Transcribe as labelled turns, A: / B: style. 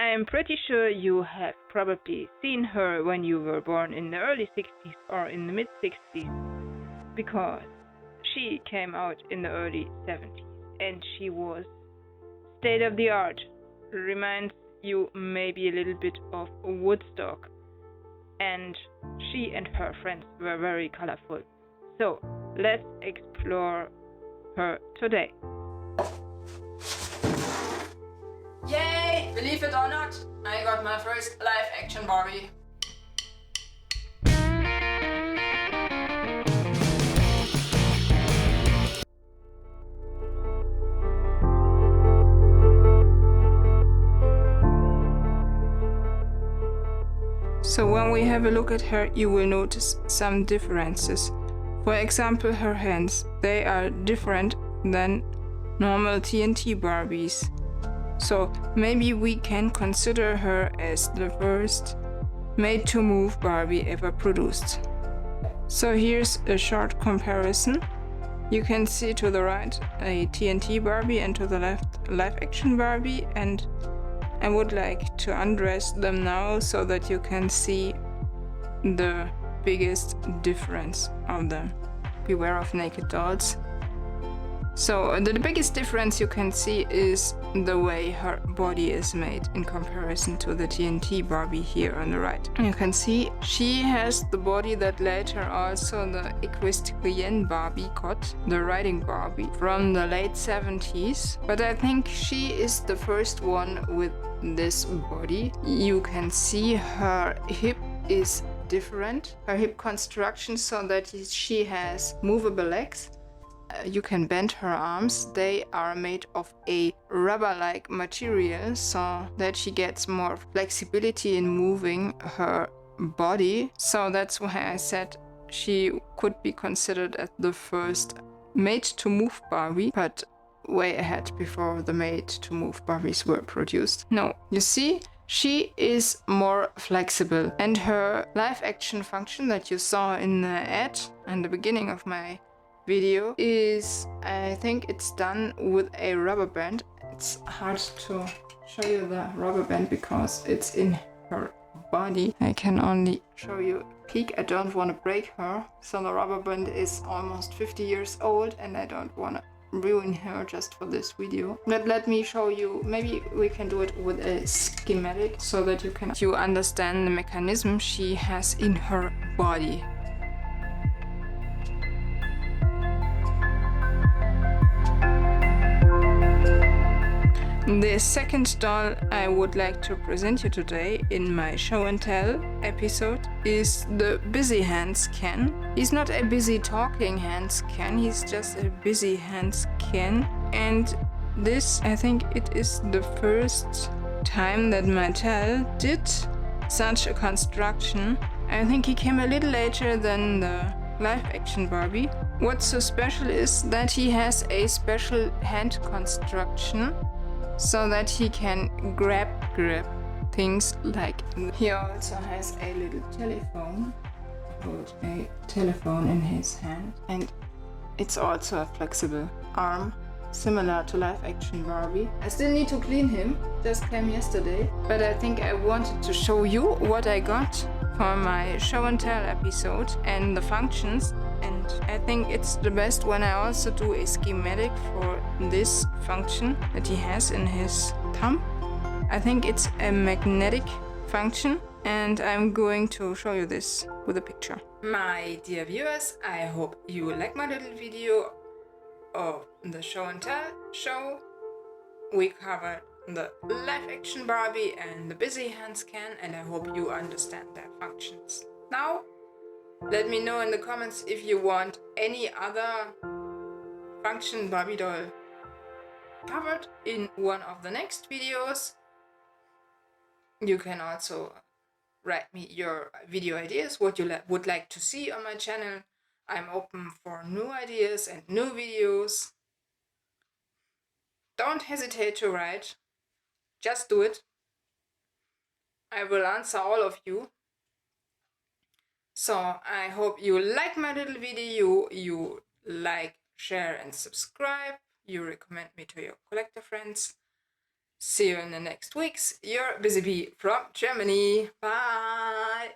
A: I'm pretty sure you have probably seen her when you were born in the early 60s or in the mid 60s, because she came out in the early 70s and she was state of the art. Reminds you maybe a little bit of Woodstock, and she and her friends were very colorful. So let's explore her today.
B: Yay! Believe it or not, I got my first live action Barbie.
A: So when we have a look at her, you will notice some differences. For example, her hands. They are different than normal TNT Barbies. So maybe we can consider her as the first made-to-move Barbie ever produced. So here's a short comparison. You can see to the right a TNT Barbie and to the left live-action Barbie, and I would like to undress them now so that you can see the biggest difference of them. Beware of naked dolls. So the biggest difference you can see is the way her body is made in comparison to the TNT Barbie here on the right. You can see she has the body that later also the equestrian Barbie got, the riding Barbie from the late 70s. But I think she is the first one with this body. You can see her hip is different, her hip construction, so that she has movable legs. You can bend her arms. They are made of a rubber-like material so that she gets more flexibility in moving her body. So that's why I said she could be considered as the first made-to-move Barbie, but way ahead before the made-to-move Barbies were produced. No, you see, she is more flexible, and her live-action function that you saw in the ad in the beginning of my video is, I think it's done with a rubber band. It's hard to show you the rubber band because it's in her body. I can only show you a peek. I don't want to break her. So the rubber band is almost 50 years old and I don't want to ruin her just for this video. But let me show you, maybe we can do it with a schematic so that you understand the mechanism she has in her body. The second doll I would like to present you today in my show and tell episode is the Busy Hands Ken. He's not a busy talking hands Ken, he's just a busy hands Ken. And this, I think it is the first time that Mattel did such a construction. I think he came a little later than the live action Barbie. What's so special is that he has a special hand construction, so that he can grab things like. He also has a little telephone, hold a telephone in his hand, and it's also a flexible arm, similar to live action Barbie. I still need to clean him, just came yesterday, but I think I wanted to show you what I got for my show and tell episode and the functions. And I think it's the best when I also do a schematic for this function that he has in his thumb. I think it's a magnetic function, and I'm going to show you this with a picture. My dear viewers, I hope you like my little video of the show and tell show. We covered the live action Barbie and the Busy Hands Ken, and I hope you understand their functions. Now, let me know in the comments if you want any other function Barbie doll covered in one of the next videos. You can also write me your video ideas, what you would like to see on my channel. I'm open for new ideas and new videos. Don't hesitate to write. Just do it. I will answer all of you. So I hope you like my little video, you like, share and subscribe, you recommend me to your collector friends. See you in the next weeks. Your Busy Bee from Germany. Bye!